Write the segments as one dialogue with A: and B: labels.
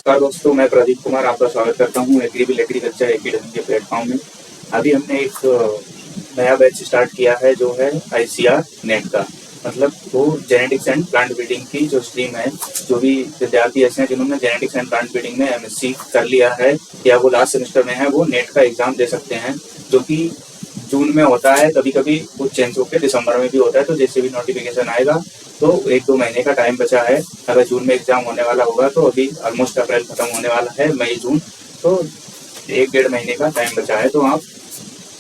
A: नमस्कार दोस्तों, मैं प्रदीप कुमार आपका स्वागत करता हूँ एग्रीविल एग्रीकल्चर एकेडमी के प्लेटफॉर्म में। अभी हमने एक नया बैच स्टार्ट किया है जो है ICR नेट का। मतलब वो जेनेटिक्स एंड प्लांट ब्रीडिंग की जो स्ट्रीम है, जो भी विद्यार्थी ऐसे हैं जिन्होंने जेनेटिक्स एंड प्लांट ब्रीडिंग में MSc कर लिया है या वो लास्ट सेमेस्टर में है, वो नेट का एग्जाम दे सकते हैं, जो कि जून में होता है, कभी कभी कुछ चेंज होकर दिसंबर में भी होता है। तो जैसे भी नोटिफिकेशन आएगा तो 1-2 महीने का टाइम बचा है। अगर जून में एग्जाम होने वाला होगा तो अभी ऑलमोस्ट अप्रैल खत्म होने वाला है, मई जून, तो 1-1.5 महीने का टाइम बचा है। तो आप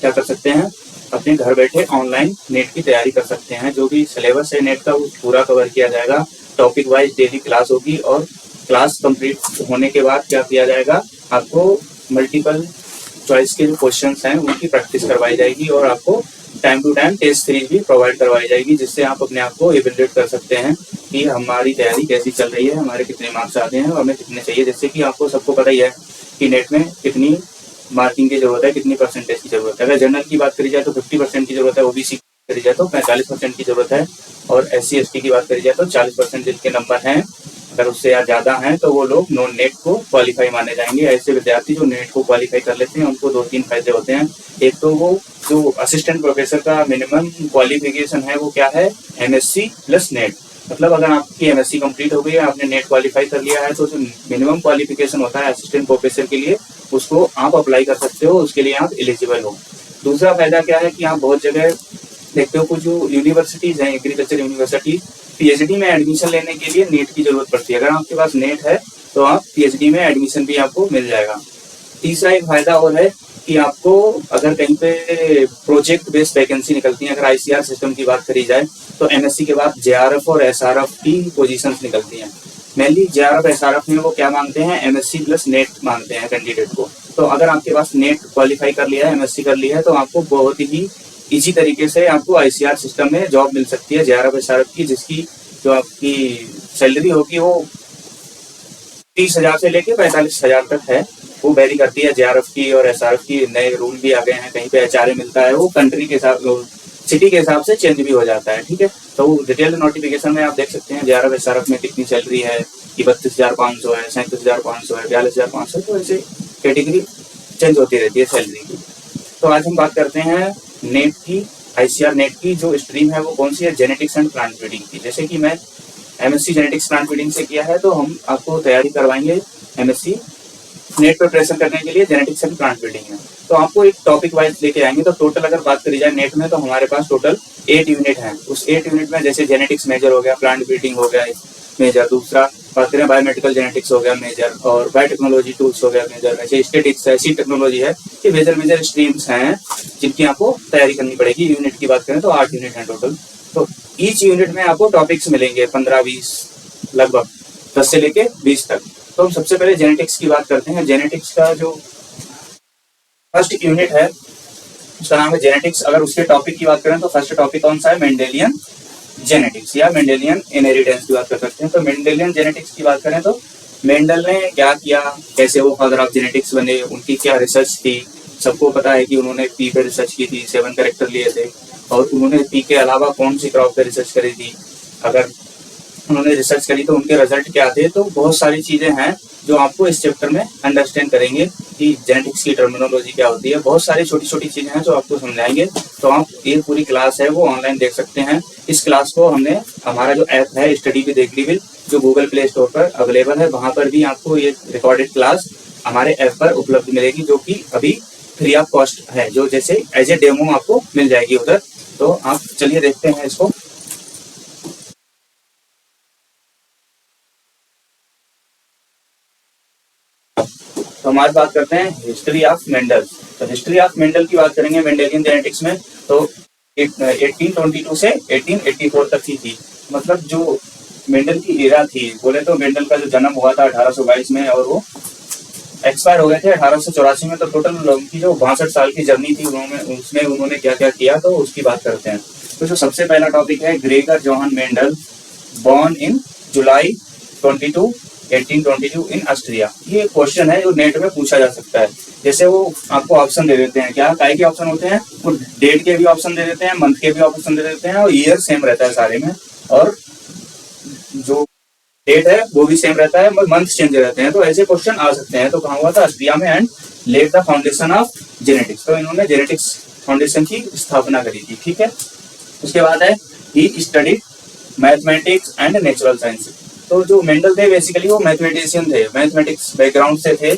A: क्या कर सकते हैं, अपने घर बैठे ऑनलाइन नेट की तैयारी कर सकते हैं। जो भी सिलेबस है नेट का वो पूरा कवर किया जाएगा, टॉपिक वाइज डेली क्लास होगी और क्लास कंप्लीट होने के बाद क्या किया जाएगा, आपको मल्टीपल चॉइस के जो क्वेश्चंस हैं उनकी प्रैक्टिस करवाई जाएगी और आपको time to time test series भी प्रोवाइड करवाई जाएगी, जिससे आप अपने आप को इवेल्युएट कर सकते हैं कि हमारी तैयारी कैसी चल रही है, हमारे कितने मार्क्स आते हैं और हमें कितने चाहिए। जैसे कि आपको सबको पता ही है कि नेट में कितनी मार्किंग की जरूरत है, कितनी परसेंटेज की जरूरत है। अगर जनरल की बात करी जाए तो 50% की जरूरत है, OBC की करी जाए तो 45% की जरूरत है और SC ST की बात करी जाए तो 40% जिनके नंबर हैं, अगर उससे या ज्यादा हैं तो वो लोग नॉन नेट को क्वालिफाई माने जाएंगे। ऐसे विद्यार्थी जो नेट को क्वालिफाई कर लेते हैं उनको 2-3 फायदे होते हैं। एक तो वो जो असिस्टेंट प्रोफेसर का मिनिमम क्वालिफिकेशन है वो क्या है, MSc प्लस नेट। मतलब अगर आपकी MSc कंप्लीट हो गई है, आपने नेट क्वालिफाई कर लिया है, तो जो मिनिमम क्वालिफिकेशन होता है असिस्टेंट प्रोफेसर के लिए, उसको आप अप्लाई कर सकते हो, उसके लिए आप एलिजिबल हो। दूसरा फायदा क्या है कि आप बहुत जगह देखते हो, कुछ जो यूनिवर्सिटीज हैं, एग्रीकल्चर यूनिवर्सिटी, PhD में एडमिशन लेने के लिए नेट की जरूरत पड़ती है। अगर आपके पास नेट है तो आप PhD में एडमिशन भी आपको मिल जाएगा। तीसरा एक फायदा और है कि आपको अगर कहीं पे प्रोजेक्ट बेस्ड वैकेंसी निकलती है, अगर ICR सिस्टम की बात करी जाए तो MSc के बाद JRF और SRF की पोजीशंस निकलती हैं। मेनली JRF SRF में वो क्या मांगते हैं, MSc प्लस नेट मांगते हैं कैंडिडेट को। तो अगर आपके पास नेट क्वालिफाई कर लिया है, MSc कर लिया है, तो आपको बहुत ही इजी तरीके से आपको ICR सिस्टम में जॉब मिल सकती है JRF SRF की, जिसकी जो आपकी सैलरी होगी वो 30,000 से लेके 45,000 तक है। वो वेरी करती है JRF की और SRF की। नए रूल भी आ गए हैं, कहीं पे HRA मिलता है, वो कंट्री के हिसाब, सिटी के हिसाब से चेंज भी हो जाता है। ठीक है, तो डिटेल नोटिफिकेशन में आप देख सकते हैं JRF SRF में कितनी सैलरी है, कि 32,500 है, 37,500 है, 42,500। तो ऐसे कैटेगरी चेंज होती रहती है सैलरी की। तो आज हम बात करते हैं नेट की, ICR नेट की जो स्ट्रीम है वो कौन सी है, जेनेटिक्स एंड प्लांट ब्रीडिंग की। जैसे कि मैं MSc जेनेटिक्स प्लांट ब्रीडिंग से किया है, तो हम आपको तैयारी करवाएंगे MSc नेट प्रिपरेशन करने के लिए जेनेटिक्स एंड प्लांट ब्रीडिंग में। तो आपको एक टॉपिक वाइज लेके आएंगे। तो टोटल अगर बात करी जाए नेट में, तो हमारे पास टोटल 8 यूनिट हैं। उस 8 यूनिट में जैसे जेनेटिक्स मेजर हो गया, प्लांट ब्रीडिंग हो गया मेजर, दूसरा बात करें बायोमेडिकल जेनेटिक्स हो गया मेजर, और बायोटेक्नोलॉजी टूल्स हो गया मेजर। ऐसे स्टेटिक्स है, सी टेक्नोलॉजी है, ये मेजर स्ट्रीम्स हैं जिनकी आपको तैयारी करनी पड़ेगी। यूनिट की बात करें तो 8 यूनिट हैं टोटल। तो ईच यूनिट में आपको टॉपिक्स मिलेंगे 15-20, लगभग 10 से लेके 20 तक। तो हम सबसे पहले जेनेटिक्स की बात करते हैं। जेनेटिक्स का जो फर्स्ट यूनिट है उसका नाम है जेनेटिक्स। अगर उसके टॉपिक की बात करें तो फर्स्ट टॉपिक कौन सा है, मेंडेलियन जेनेटिक्स या मेंडेलियन इनहेरिटेंस की बात कर सकते हैं। तो मेंडेलियन जेनेटिक्स की बात करें तो मेंडल ने क्या किया, कैसे वो फादर ऑफ जेनेटिक्स बने, उनकी क्या रिसर्च थी। सबको पता है कि उन्होंने पी पे रिसर्च की थी, 7 कैरेक्टर लिए थे, और उन्होंने पी के अलावा कौन सी क्रॉप पे रिसर्च करी थी, अगर उन्होंने रिसर्च करी तो उनके रिजल्ट क्या थे। तो बहुत सारी चीजें हैं जो आपको इस चैप्टर में अंडरस्टैंड करेंगे कि जेनेटिक्स की टर्मिनोलॉजी क्या होती है। बहुत सारी छोटी छोटी चीजें हैं जो आपको समझाएंगे। तो आप ये पूरी क्लास है वो ऑनलाइन देख सकते हैं। इस क्लास को हमने, हमारा जो ऐप है स्टडी विद एग्रीविल, जो गूगल प्ले स्टोर पर अवेलेबल है, वहां पर भी आपको ये रिकॉर्डेड क्लास हमारे ऐप पर उपलब्ध मिलेगी, जो कि अभी फ्री ऑफ कॉस्ट है, जो जैसे एज ए डेमो आपको मिल जाएगी उधर। तो आप चलिए देखते हैं इसको। तो हमारी बात करते हैं हिस्ट्री ऑफ मेंडल। तो हिस्ट्री ऑफ मेंडल की बात करेंगे मेंडेलियन जेनेटिक्स में, तो 1822 से 1884 तक की थी। मतलब जो मेंडल की एरा थी, बोले तो मेंडल का जो जन्म हुआ था 1822 में और वो एक्सपायर हो गए थे 1884 में। तो टोटल उनकी जो 62 साल की जर्नी थी उसमें उन्होंने क्या क्या किया, तो उसकी बात करते हैं। तो जो सबसे पहला टॉपिक है, Gregor Johan Mendel, born in July 22, 1822 in Austria. ये क्वेश्चन है जो नेट में पूछा जा सकता है। जैसे वो आपको ऑप्शन दे देते हैं, क्या काय के ऑप्शन होते हैं, वो डेट के भी ऑप्शन दे देते हैं, मंथ के भी ऑप्शन दे देते हैं, और ईयर सेम रहता है सारे में। और जो डेट है वो भी सेम रहता है, मंथ चेंज रहते हैं। तो ऐसे क्वेश्चन आ सकते हैं। तो कहाँ हुआ था? ऑस्ट्रिया में। And led the foundation of genetics, तो इन्होंने जेनेटिक्स फाउंडेशन की स्थापना करी थी। ठीक है, उसके बाद है he studied mathematics and natural science. तो जो मेंडल थे बेसिकली वो मैथमेटिशियन थे, मैथमेटिक्स बैकग्राउंड से थे,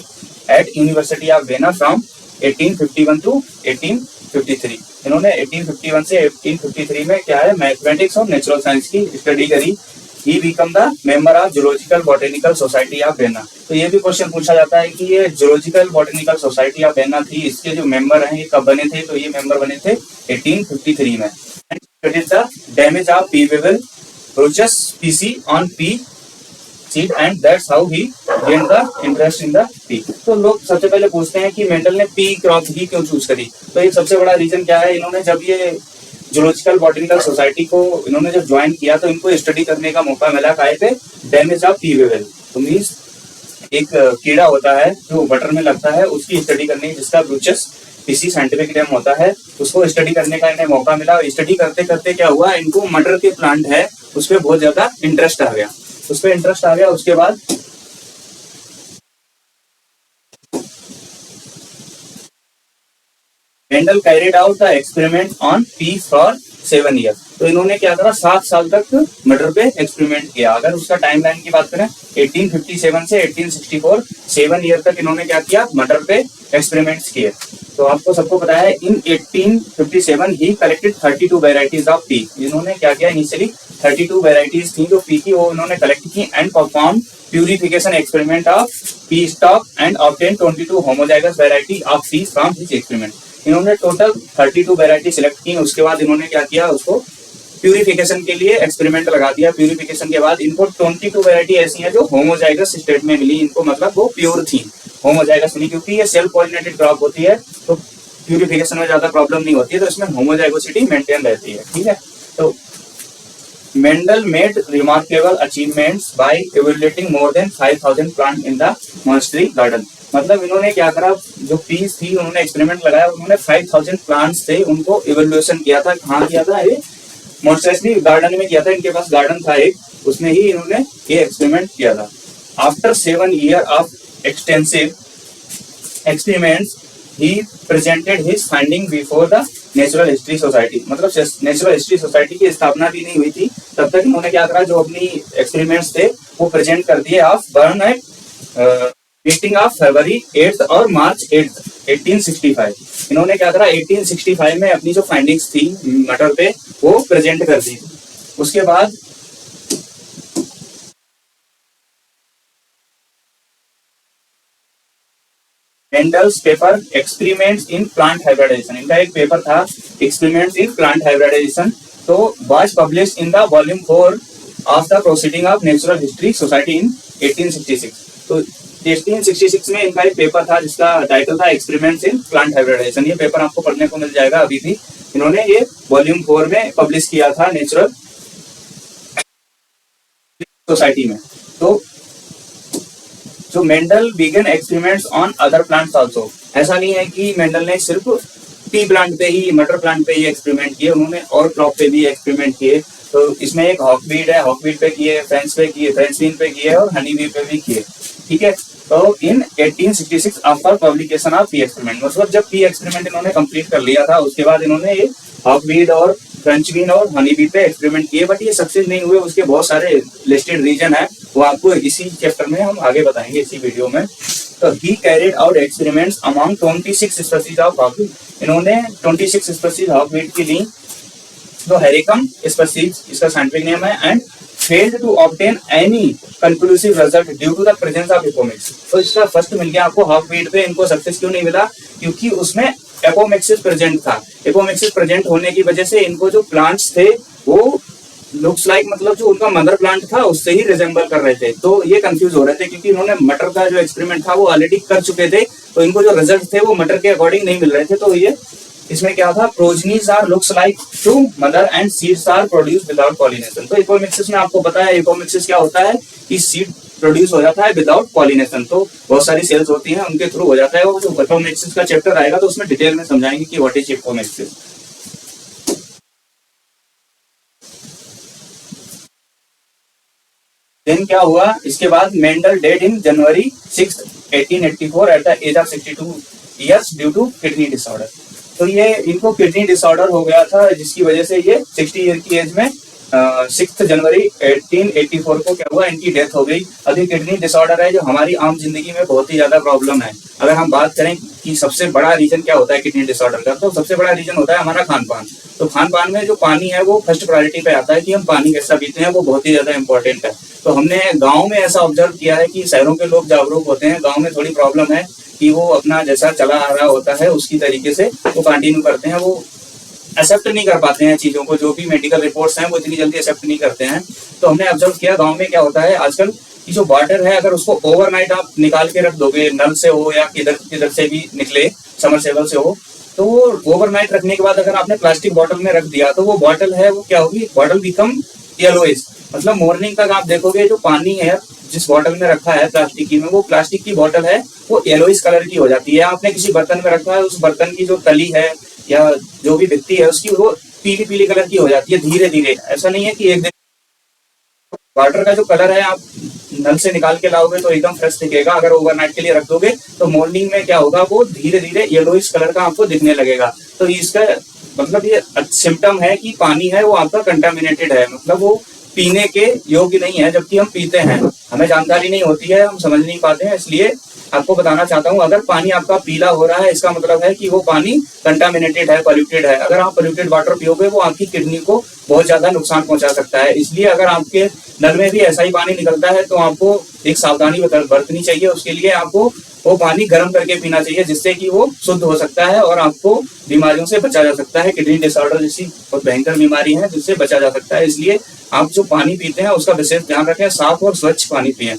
A: at university of Vienna from 1851 to 1853। इन्होंने 1851 से 1853 में क्या है, मैथमेटिक्स और नेचुरल साइंस की स्टडी करी। He become the member of zoological botanical society of vena. तो ये भी क्वेश्चन पूछा जाता है कि ये zoological botanical society of vena थी, इसके जो मेंबर हैं ये कब बने थे? तो ये मेंबर बने थे 1853 में। And the damage of pea weevil roaches pieces on pea seed and that's how he gain the interest in the pea. तो लोग सबसे पहले पूछते हैं कि मेंडल ने पी क्रॉप ही क्यों चूज करी? तो एक सबसे बड़ा रीजन क्या है, इन्होंने जब ये जूलॉजिकल बॉटेनिकल सोसाइटी को इन्होंने जब ज्वाइन किया तो इनको स्टडी करने का मौका मिला काहे पे? Damage of pea Wavell. तो मीन्स एक कीड़ा होता है जो बटर में लगता है, उसकी स्टडी करने की, जिसका ब्रूचस पीसी साइंटिफिक नेम होता है, उसको स्टडी करने का इन्हें मौका मिला। स्टडी करते करते क्या हुआ, इनको मटर के प्लांट है उस पर बहुत ज्यादा इंटरेस्ट आ गया। उसके बाद Mendel carried out the experiment on P for 7 year. तो इन्होंने क्या करा, 7 साल तक मटर पे एक्सपेरिमेंट किया। अगर उसका टाइमलाइन की बात करें 1857 से 1864, 7 ईयर तक इन्होंने क्या किया, मटर पे एक्सपेरिमेंट्स किए। तो आपको सबको पता है इन 1857 ही कलेक्टेड 32 वेराइटीज ऑफ पी। इन्होंने क्या किया, इनिशियली 32 वेराइटीज थी जो पी की, वो उन्होंने कलेक्ट की and perform purification experiment of P stock and obtain 22 homozygous variety of P from his experiment. इन्होंने टोटल 32 वेराइटी सिलेक्ट की। उसके बाद इन्होंने क्या किया, उसको प्यूरिफिकेशन के लिए एक्सपेरिमेंट लगा दिया। प्यूरिफिकेशन के बाद इनको 22 वेराइटी ऐसी हैं जो होमोजाइगस स्टेट में मिली इनको, मतलब वो प्योर थी, होमोजाइगस मिली। क्योंकि ये सेल्फ पॉलिनेटेड क्रॉप होती है तो प्यूरिफिकेशन में ज्यादा प्रॉब्लम नहीं होती है, तो इसमें होमोजाइगोसिटी मेंटेन रहती है। ठीक है, तो Mendel made remarkable achievements by evaluating more than 5000 plant in the monastery garden. मतलब इन्होंने क्या करा, जो पीस थी उन्होंने एक्सपेरिमेंट लगाया, उन्होंने 5000 प्लांट्स थे उनको इवैल्यूएशन किया था। कहाँ किया था? ये मॉनेस्ट्री गार्डन में किया था। इनके पास गार्डन था एक, उसमें ही इन्होंने ये एक्सपेरिमेंट किया था। After 7 year of extensive experiments he presented his finding before the natural history society. मतलब नेचुरल हिस्ट्री सोसाइटी की स्थापना भी नहीं हुई थी तब तक इन्होंने क्या करा, जो अपनी एक्सपेरिमेंट्स थे वो प्रेजेंट कर दिए of burn eight meeting of February 8 और मार्च 8, 1865। इन्होंने क्या करा, 1865 में अपनी जो फाइंडिंग्स थी मटर पे वो प्रेजेंट कर दी। उसके बाद Mendel's paper experiments in plant hybridization. इनका एक पेपर था एक्सपेरिमेंट्स इन प्लांट हाइब्रिडाइजेशन, तो was published in the volume 4 of the proceeding of natural history society in 1866। तो 1866 में इनका एक पेपर था जिसका टाइटल था एक्सपेरिमेंट्स इन प्लांट हाइब्रिडाइजेशन। ये पेपर आपको पढ़ने को मिल जाएगा अभी भी। इन्होंने ये वॉल्यूम 4 में पब्लिश किया था नेचुरल सोसाइटी में। तो जो Mendel began experiments on other plants also. ऐसा नहीं है कि मेंडल ने सिर्फ पी प्लांट पे ही, मटर प्लांट पे ही एक्सपेरिमेंट किए, उन्होंने और क्रॉप पे भी एक्सपेरिमेंट किए। तो इसमें एक हॉकवीड है, हॉकवीड पे किए, फ्रेंच पे किए, फ्रेंच बीन पे किए और हनी बी पे भी किए। ठीक है, तो इन 1866 after publication of P experiment, मतलब जब पी एक्सपेरिमेंट इन्होंने कंप्लीट कर लिया था उसके बाद इन्होंने ये हॉकवीड और फ्रेंच बीन और हनी बी पे एक्सपेरिमेंट किए, बट ये सक्सेस नहीं हुए। उसके बहुत सारे लिस्टेड रीजन है, वो आपको इसी चैप्टर में हम आगे बताएंगे, इसी वीडियो में। तो he carried out experiments among 26 species of hawkweed. इन्होंने 26 स्पीशीज हॉकवीड की ली, तो हेरिकम स्पीशीज इसका साइंटिफिक नेम है, and failed to obtain any conclusive result due to the presence of apomixis. तो इसका फर्स्ट मिल गया आपको हॉकवीड पे। इनको सक्सेस क्यों नहीं मिला? क्योंकि उसमें एपोमिक्सिस प्रेजेंट था। एपोमिक्सिस प्रेजेंट होने की वजह से इनको जो प्लांट्स थे वो लुक्स लाइक, मतलब जो उनका मदर प्लांट था उससे ही रिजेंबल कर रहे थे। तो ये कंफ्यूज हो रहे थे क्योंकि इन्होंने मटर का जो एक्सपेरिमेंट था वो ऑलरेडी कर चुके थे, तो इनको जो रिजल्ट थे वो मटर के अकॉर्डिंग नहीं मिल रहे थे। तो ये इसमें क्या था, progenies are looks like to mother and seeds are produce without pollination. तो एपोमिक्सिस में आपको पता है एपोमिक्सिस क्या होता है कि सीड प्रोड्यूस हो जाता है विदाउट पॉलिनेशन। तो बहुत सारी सेल्स होती हैं उनके थ्रू हो जाता है। वो जो एपोमिक्सिस का चैप्टर आएगा तो उसमें डिटेल में समझाएंगे कि व्हाट इज एपोमिक्सिस। देन क्या हुआ, इसके बाद Mendel dead in January 6 1884 at the age of 62 years due to kidney disorder. तो ये इनको किडनी डिसऑर्डर हो गया था, जिसकी वजह से ये 60 ईयर की एज में 6 जनवरी 1884 को क्या हुआ, इनकी डेथ हो गई। अभी किडनी डिसऑर्डर है जो हमारी आम जिंदगी में बहुत ही ज्यादा प्रॉब्लम है। अगर हम बात करें कि सबसे बड़ा रीजन क्या होता है किडनी डिसऑर्डर का, तो सबसे बड़ा रीजन होता है हमारा खान पान। तो खान पान में जो पानी है वो फर्स्ट प्रायोरिटी पे आता है कि हम पानी कैसा पीते हैं, वो बहुत ही ज्यादा इंपॉर्टेंट है। तो हमने गाँव में ऐसा ऑब्जर्व किया है कि शहरों के लोग जागरूक होते हैं, गाँव में थोड़ी प्रॉब्लम है कि वो अपना जैसा चला आ रहा होता है उसकी तरीके से वो कंटिन्यू करते हैं, वो एक्सेप्ट नहीं कर पाते हैं चीजों को, जो भी मेडिकल रिपोर्ट्स हैं वो इतनी जल्दी एक्सेप्ट नहीं करते हैं। तो हमने ऑब्जर्व किया गांव में क्या होता है आजकल कि जो वाटर है अगर उसको ओवरनाइट आप निकाल के रख दोगे, नल से हो या किधर किधर से भी निकले, समरसेबल से हो, तो वो ओवरनाइट रखने के बाद अगर आपने प्लास्टिक बॉटल में रख दिया तो वो बॉटल है वो क्या होगी, बॉटल बिकम येलोइश। मतलब मॉर्निंग तक आप देखोगे जो पानी है जिस बॉटल में रखा है प्लास्टिक की में, वो प्लास्टिक की बॉटल है वो येलोइश कलर की हो जाती है। आपने किसी बर्तन में रखा है, उस बर्तन की जो तली है या जो भी व्यक्ति है उसकी वो पीली पीली कलर की हो जाती है धीरे धीरे। ऐसा नहीं है कि एक दिन वाटर का जो कलर है आप नल से निकाल के लाओगे तो एकदम फ्रेश दिखेगा, अगर ओवरनाइट के लिए रख दोगे तो मॉर्निंग में क्या होगा, वो धीरे धीरे येलोइश कलर का आपको दिखने लगेगा। तो इसका मतलब ये सिम्टम है कि पानी है वो आपका कंटामिनेटेड है, मतलब वो पीने के योग्य नहीं है, जबकि हम पीते हैं, हमें जानकारी नहीं होती है, हम समझ नहीं पाते हैं। इसलिए आपको बताना चाहता हूँ, अगर पानी आपका पीला हो रहा है इसका मतलब है कि वो पानी कंटामिनेटेड है, पॉल्यूटेड है। अगर आप पॉल्यूटेड वाटर पियोगे वो आपकी किडनी को बहुत ज्यादा नुकसान पहुंचा सकता है। इसलिए अगर आपके नल में भी ऐसा ही पानी निकलता है तो आपको एक सावधानी बरतनी चाहिए। उसके लिए आपको वो पानी गर्म करके पीना चाहिए, जिससे कि वो शुद्ध हो सकता है और आपको बीमारियों से बचा जा सकता है। किडनी डिसऑर्डर जैसी बहुत भयंकर बीमारी है जिससे बचा जा सकता है। इसलिए आप जो पानी पीते हैं उसका विशेष ध्यान रखें, साफ और स्वच्छ पानी पिए।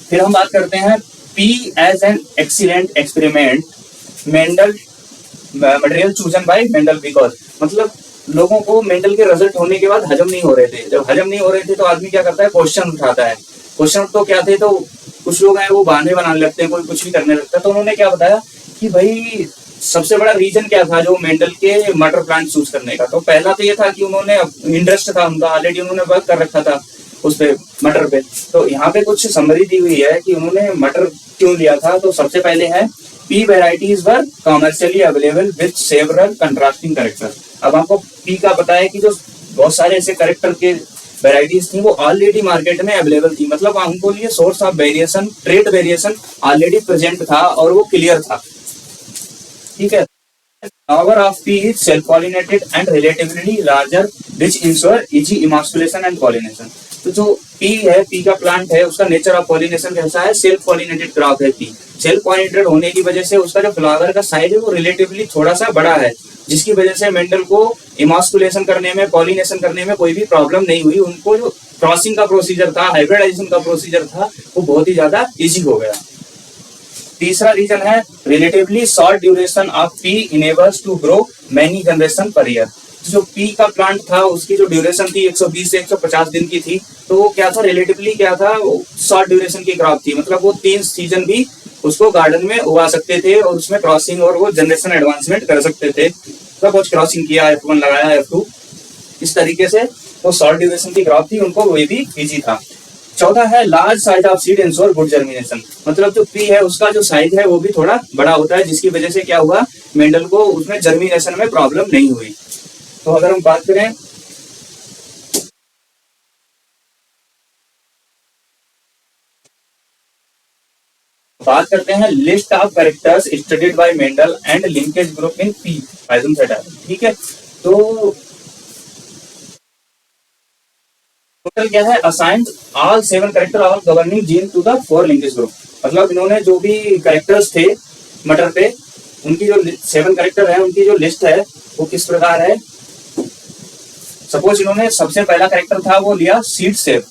A: फिर हम बात करते हैं pea as an excellent experiment Mendel material chosen by Mendel, because मतलब लोगों को मेंडल के रिजल्ट होने के बाद हजम नहीं हो रहे थे। जब हजम नहीं हो रहे थे तो आदमी क्या करता है, क्वेश्चन उठाता है। क्वेश्चन तो क्या थे, तो कुछ लोग हैं वो बहाने बनाने लगते हैं, कोई कुछ भी करने लगता है। तो उन्होंने क्या बताया कि भाई सबसे बड़ा रीजन क्या था जो मेंडल के मटर प्लांट चूज करने का। तो पहला तो ये था कि उन्होंने इंटरेस्ट था उनका, ऑलरेडी उन्होंने वर्क कर रखा था उस पे मटर पे। तो यहाँ पे कुछ समरी दी हुई है कि उन्होंने मटर क्यों लिया था। तो सबसे पहले है P varieties were commercially available with several contrasting character. अब आपको पी का पता है कि जो बहुत सारे ऐसे कैरेक्टर के वेराइटीज थी वो ऑलरेडी मार्केट में अवेलेबल थी, मतलब हमको लिए source of variation, trade variation already present था और वो क्लियर था। ठीक है, However of P is self-pollinated and relatively larger, which ensure easy emasculation and pollination. तो जो P है, P का प्लांट है, उसका नेचर ऑफ पॉलिनेशन कैसा है, सेल्फ पॉलिनेटेड क्रॉप है P। सेल्फ पॉलिनेटेड होने की वजह से उसका जो फ्लावर का साइज है वो रिलेटिवली थोड़ा सा बड़ा है, जिसकी वजह से मेंडल को इमास्कुलेशन करने में, पॉलिनेशन करने में कोई भी प्रॉब्लम नहीं हुई। उनको जो क्रॉसिंग का प्रोसीजर था, हाइब्रिडाइजेशन का प्रोसीजर था, वो बहुत ही ज्यादा इजी हो गया। तीसरा रीजन है relatively short duration of pea enables to grow many generation per year. जो पी का प्लांट था उसकी जो ड्यूरेशन थी 120 से 150 दिन की थी, तो वो क्या था, रिलेटिवली क्या था, शॉर्ट ड्यूरेशन की क्रॉप थी। मतलब वो 3 सीजन भी उसको गार्डन में उगा सकते थे और उसमें क्रॉसिंग और वो जनरेशन एडवांसमेंट कर सकते थे। सब कुछ क्रॉसिंग किया, F1 लगाया, F2, इस तरीके से वो शॉर्ट ड्यूरेशन की क्रॉप थी, उनको वो भी इजी था। चौथा है large size of seed ensure good germination. मतलब जो पी है उसका जो साइज है वो भी थोड़ा बड़ा होता है, जिसकी वजह से क्या हुआ, मेंडल को उसमें जर्मिनेशन में प्रॉब्लम नहीं हुई। तो अगर हम बात करें हैं list of characters studied by Mendel and linkage group in pea rhizome. ठीक है, तो टोटल क्या है, assigned all 7 character of governing gene to the 4 linkage group. मतलब इन्होंने जो भी कैरेक्टर्स थे मटर पे, उनकी जो 7 कैरेक्टर है उनकी जो लिस्ट है वो किस प्रकार है। सपोज इन्होंने सबसे पहला कैरेक्टर था वो लिया सीड शेप।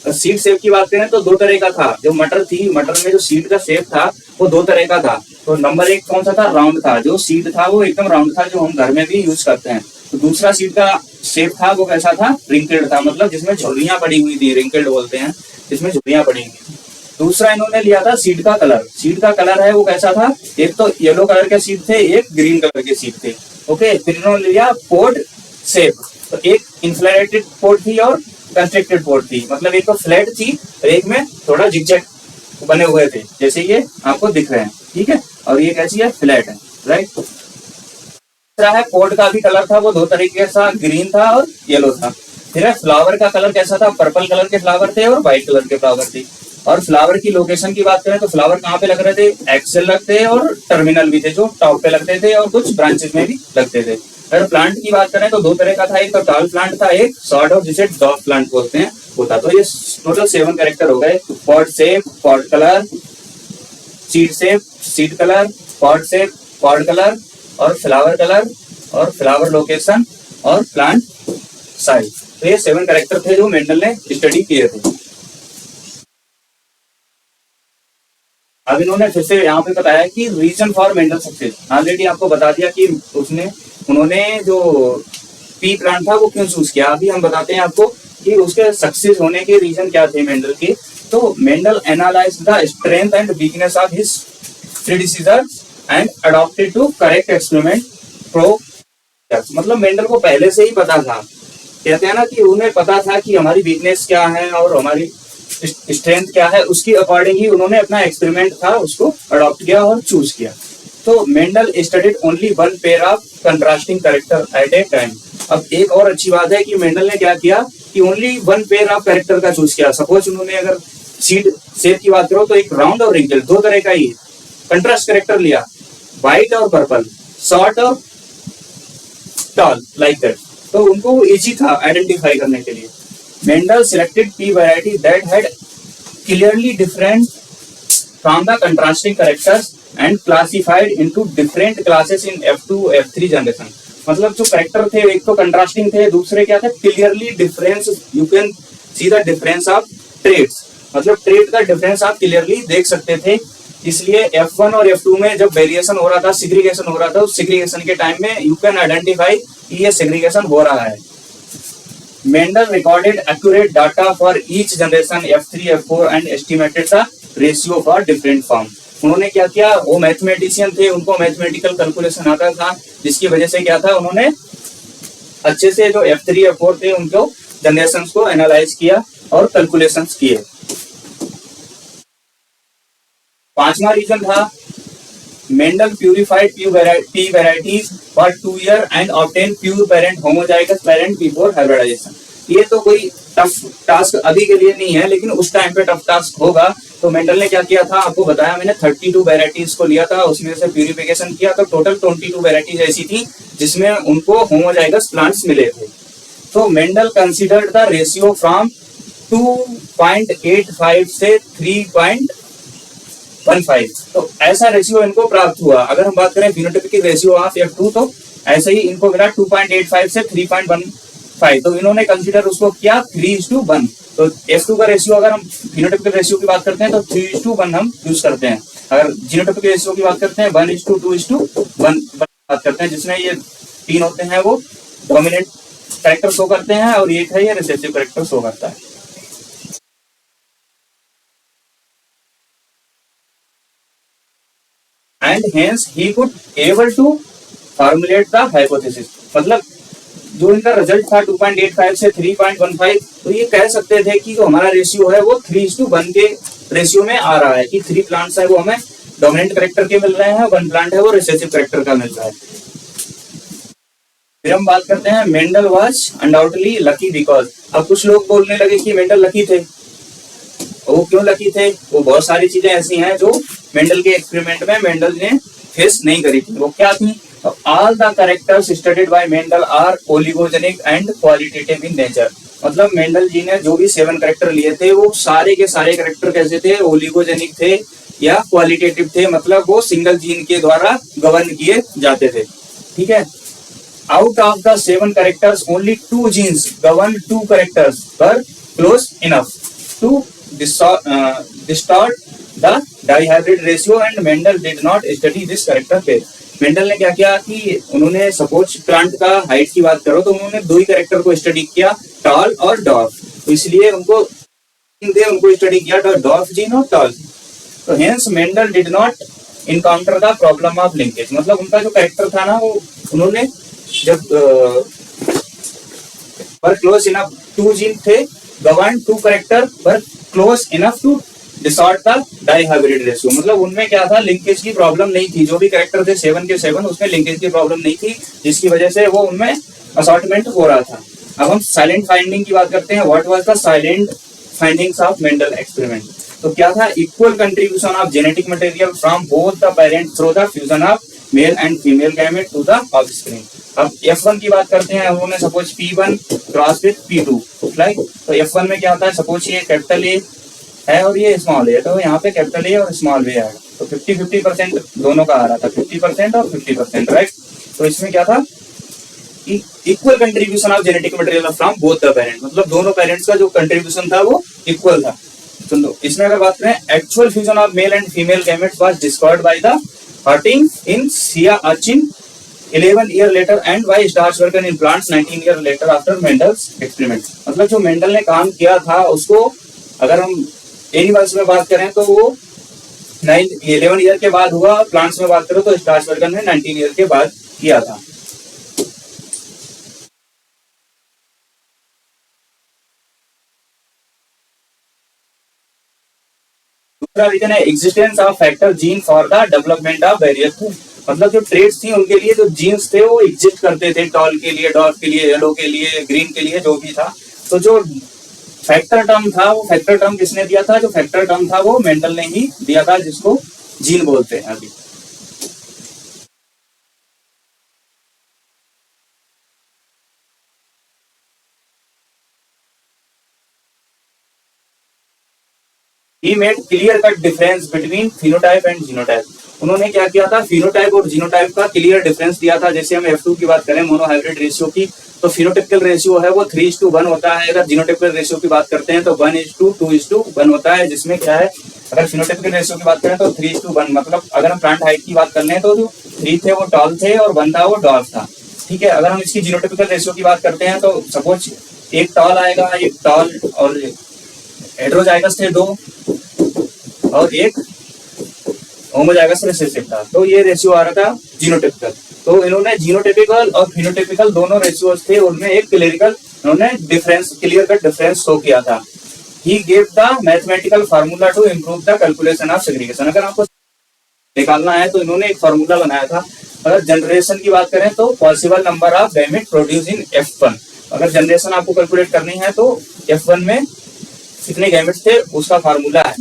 A: सीड शेप की बात करें तो 2 तरह का था। जो मटर थी, मटर में जो सीड का शेप था वो 2 तरह का था। तो नंबर 1 कौन सा था, राउंड था। जो सीड था वो एकदम राउंड था, जो हम घर में भी यूज करते हैं। तो दूसरा सीड का शेप था वो कैसा था, रिंकल्ड था, मतलब जिसमें झुर्रियां पड़ी हुई थी, रिंकल्ड बोलते हैं, जिसमें झुर्रियां पड़ी हुई थी। दूसरा इन्होंने लिया था सीड का कलर। सीड का कलर है वो कैसा था, एक तो येलो कलर के सीड थे, एक ग्रीन कलर के सीड थे। ओके, फिर इन्होंने लिया पोड शेप। तो एक इन्फ्लेटेड पोड थी और कंस्ट्रक्टेड पोर्ट थी, मतलब एक तो फ्लैट थी और एक में थोड़ा जिगजैग बने हुए थे, जैसे ये आपको दिख रहे हैं, ठीक है। और ये कैसी है, फ्लैट है, राइट। दूसरा है पोर्ट का भी कलर था वो दो तरीके का, ग्रीन था और येलो था। फिर है फ्लावर का कलर कैसा था, पर्पल कलर के फ्लावर थे और व्हाइट कलर के फ्लावर थे। और फ्लावर की लोकेशन की बात करें तो फ्लावर कहाँ पे लग रहे थे, एक्सेल लगते थे और टर्मिनल भी थे जो टॉप पे लगते थे और कुछ ब्रांचेस में भी लगते थे। अगर प्लांट की बात करें तो दो तरह का था, एक तो टॉल प्लांट था, एक शॉर्ट ऑफ जिसे डॉग प्लांट बोलते हैं वो था। तो ये टोटल 7 कैरेक्टर हो गए, pot shape, pot colour, seed shape, seed colour, pot shape, pot colour और फ्लावर लोकेशन और प्लांट साइज। तो ये 7 कैरेक्टर थे जो मेंडल ने स्टडी किए थे। अब इन्होंने फिर से यहाँ पे बताया कि reason for Mendel success, already आपको बता दिया कि उन्होंने जो पी प्लांट था वो क्यों चूज किया। अभी हम बताते हैं आपको कि उसके सक्सेस होने के रीजन क्या थे मेंडल के। तो Mendel analyse the strength and weakness of his predecessors and adopted to correct experiment pro. मतलब मेंडल को पहले से ही पता था, कहते हैं ना कि उन्हें पता था कि हमारी वीकनेस क्या है और हमारी स्ट्रेंथ क्या है, उसकी अकॉर्डिंग ही उन्होंने अपना एक्सपेरिमेंट था उसको अडॉप्ट किया और चूज किया। तो Mendel studied only one pair of contrasting character eight A time. अब एक और अच्छी बात है कि मेंडल ने क्या किया कि only one pair of character का चूज किया। सपोज उन्होंने अगर सीड शेप की बात करो तो एक राउंड और रिंकल दो तरह का ही कंट्रास्ट कैरेक्टर लिया, व्हाइट और पर्पल, शॉर्ट और टॉल, लाइक दैट। तो उनको इजी था आइडेंटिफाई करने के लिए। Mendel selected P variety that had clearly different from the contrasting characters and classified into different classes in F2, F3 generation। मतलब जो कैरेक्टर थे एक तो कंट्रास्टिंग थे, दूसरे क्या थे, clearly difference, you can see the difference of traits, मतलब ट्रेड का डिफरेंस आप क्लियरली देख सकते थे। इसलिए F1 और F2 में जब वेरिएशन हो रहा था, सेग्रीगेशन हो रहा था, उस सेग्रीगेशन के टाइम में यू कैन आइडेंटिफाई कि ये सेग्रीगेशन हो रहा है। Mendel recorded accurate data for each generation F3, F4 and estimated the ratio for different form। उन्होंने क्या किया, वो मैथमेटिशियन थे, उनको मैथमेटिकल कैलकुलेशन आता था, जिसकी वजह से क्या था, उन्होंने अच्छे से जो F3, F4 थे उनको जनरेशंस को एनालाइज किया और कैलकुलेशंस किए। पांचवा रीजन था Mendel purified P varieties for 2 years and obtained pure parent homozygous parent before hybridization। ये तो कोई टफ टास्क अभी के लिए नहीं है, लेकिन उस टाइम पे टफ टास्क होगा। तो मेंडल ने क्या किया था, आपको बताया मैंने, 32 वेराइटीज को लिया था, उसमें से प्यूरिफिकेशन किया तो टोटल 22 वेराइटीज ऐसी थी जिसमें उनको होमोजाइगस प्लांट्स मिले थे। तो Mendel considered the ratio from 2.85 से 3.15, तो ऐसा रेशियो इनको प्राप्त हुआ। अगर हम बात करें फिनोटाइपिक रेशियो ऑफ F2 तो ऐसे ही इनको मिला 2.85 से 3.15। तो इन्होंने कंसीडर उसको किया 3:1। तो F2 का रेशियो अगर हम फिनोटाइपिक रेशियो की बात करते हैं तो 3:1 हम यूज करते हैं। अगर जीनोटाइपिक रेशियो की बात करते हैं 1:2:1 बात करते हैं, जिसमें ये 3 होते हैं वो डोमिनेंट कैरेक्टर शो करते हैं और एक है ये रिसेसिव कैरेक्टर शो करता है। And hence he could able to formulate the hypothesis। मतलब जो इनका रिजल्ट था 2.85 से 3.15, तो ये कह सकते थे कि जो हमारा रेशियो है वो 3:1 के रेशियो में आ रहा है, कि 3 प्लांट्स है वो हमें डोमिनेंट कैरेक्टर के मिल रहे हैं, 1 प्लांट है वो रिसेसिव कैरेक्टर का मिल रहा है। फिर हम बात करते हैं Mendel was undoubtedly lucky because. अब कुछ लोग बोलने लगे कि मेंडल लकी थे। वो क्यों लकी थे, वो बहुत सारी चीजें ऐसी हैं जो मेंडल के एक्सपेरिमेंट में मेंडल ने फेस नहीं करी थी। वो क्या थी, all the characters studied by Mendel are oligogenic and qualitative in nature. मतलब मेंडल जी ने जो भी 7 कैरेक्टर लिए थे वो सारे के सारे कैरेक्टर कैसे थे, ओलिगोजेनिक थे या क्वालिटेटिव थे, मतलब वो सिंगल जीन के द्वारा गवर्न किए जाते थे। ठीक है, out of the 7 characters only 2 genes govern 2 characters were close enough to distort the dihybrid ratio and Mendel did not study this character pair। Mendel ने क्या किया कि उन्होंने सपोज प्लांट का हाइट की बात करो तो उन्होंने 2 ही कैरेक्टर को स्टडी किया, टॉल और डॉर्फ। तो इसलिए उनको स्टडी किया डॉर्फ जीन और टॉल। तो hence Mendel did not encounter the problem of linkage. मतलब उनका जो कैरेक्टर था ना वो उन्होंने जब पर क्लोज इनफ 2 जीन थे govern two character were close enough to distort the dihybrid ratio. मतलब उनमें क्या था, लिंकेज की प्रॉब्लम नहीं थी, जो भी करेक्टर थे 7 के 7 उसमें लिंकेज की प्रॉब्लम नहीं थी, जिसकी वजह से वो उनमें असॉर्टमेंट हो रहा था। अब हम साइलेंट फाइंडिंग की बात करते हैं। What was the salient findings of Mendel experiment? तो क्या था, equal contribution of genetic material from both the parents through the fusion of male and female gamete to the offspring. अब F1 की बात करते हैं, उन्होंने suppose P1 cross with P2 like, तो F1 में क्या होता है, सपोज ये कैपिटल ए है और ये स्मॉल ए, तो यहाँ पे कैपिटल ए और स्मॉल ए आएगा, तो 50-50% दोनों का आ रहा था, 50% और 50%, राइट। तो इसमें क्या था, equal contribution of genetic material from both the parent, मतलब दोनों पेरेंट्स का जो कंट्रीब्यूशन था वो इक्वल था। तो इसमें अगर बात करें, actual fusion of male and female gametes was discovered by the Hertwig in sea urchin 11 year later and by Strasburger in plants 19 year later after Mendel's experiment. मतलब जो मेंडल ने काम किया था उसको अगर हम एनिमल्स में बात करें तो वो 11 ईयर के बाद हुआ, प्लांट्स में बात करें तो स्टार्सवर्गन ने 19 ईयर के बाद किया था। दूसरा रीजन है existence of factor gene for the development of various traits. मतलब जो ट्रेड्स थी उनके लिए जो जीन्स थे वो एग्जिस्ट करते थे, टॉल के लिए, डॉर्फ के लिए, येलो के लिए, ग्रीन के लिए, जो भी था। तो जो फैक्टर टर्म था वो फैक्टर टर्म किसने दिया था, जो फैक्टर टर्म था वो मेंडल ने ही दिया था, जिसको जीन बोलते हैं अभी। He made clear cut difference between phenotype and genotype। उन्होंने क्या किया था, फिनोटाइप और जीनोटाइप का क्लियर डिफरेंस दिया था। जैसे हम F2 की बात करें, मोनोहाइब्रिड रेशियो की, तो फिनोटिपिकल रेशियो है वो 3:1 होता है। अगर जीनोटिपिकल रेशियो की बात करते हैं तो 1:2:1 होता है, जिसमें क्या है, अगर फिनोटिपिकल रेशियो की बात करें तो 3:1, मतलब अगर हम प्लांट हाइट की बात कर लें तो जो 3 थे वो टॉल थे और 1 था वो डॉर्फ था, ठीक है। अगर हम इसकी जीनोटिपिकल रेशियो की बात करते हैं तो सपोज एक टॉल आएगा, एक टॉल और हेटेरोजाइगस थे 2 और एक होमोजाइगस रिसेसिव था, तो ये रेशियो आ रहा था जीनोटिपिकल। तो इन्होंने जीनोटिपिकल और फिनोटिपिकल दोनों रेशियोज थे, उनमें एक क्लियरिकल इन्होंने difference, clear cut difference show किया था। He gave the mathematical formula to improve the calculation of segregation. अगर आपको निकालना है तो इन्होंने एक फार्मूला बनाया था। अगर जनरेशन की बात करें तो possible number of gamete produce in F1। अगर जनरेशन आपको कैलकुलेट करनी है तो F1 में कितने गैमेट्स थे उसका फार्मूला है।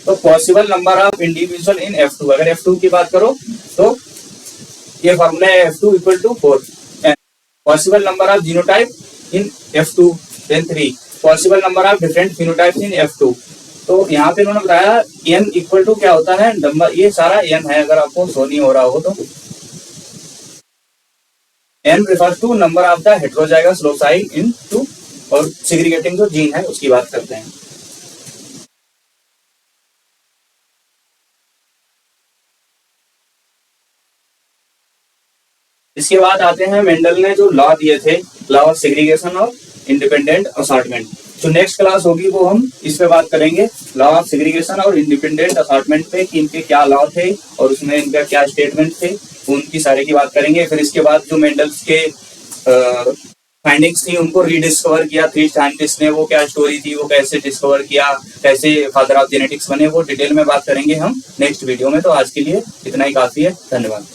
A: तो possible number of individual in F2, अगर F2 की बात करो तो ये फार्मूला है F2 equal to 4। Possible number of genotype in F2 then 3, possible number of different phenotypes in F2। तो यहाँ पे इन्होंने बताया n इक्वल टू क्या होता है, नंबर, ये सारा n है, अगर आपको शो नहीं हो रहा हो तो n refers to number of the heterozygous loci in two, और सेग्रीगेटिंग जो जीन है उसकी बात करते हैं। इसके बाद आते हैं मेंडल ने जो लॉ दिए थे, लॉ ऑफ सेग्रीगेशन और इंडिपेंडेंट असॉर्टमेंट। जो नेक्स्ट क्लास होगी वो हम इस पे बात करेंगे, लॉ ऑफ सेग्रीगेशन और इंडिपेंडेंट असॉर्टमेंट पे, कि इनके क्या लॉ थे और उसमें इनका क्या स्टेटमेंट थे, उनकी सारे की बात करेंगे। फिर इसके बाद जो मेंडल्स के फाइंडिंग्स थी उनको रीडिस्कवर किया 3 साइंटिस्ट ने, वो क्या स्टोरी थी, वो कैसे डिस्कवर किया, कैसे फादर ऑफ जेनेटिक्स बने, वो डिटेल में बात करेंगे हम नेक्स्ट वीडियो में। तो आज के लिए इतना ही काफी है, धन्यवाद।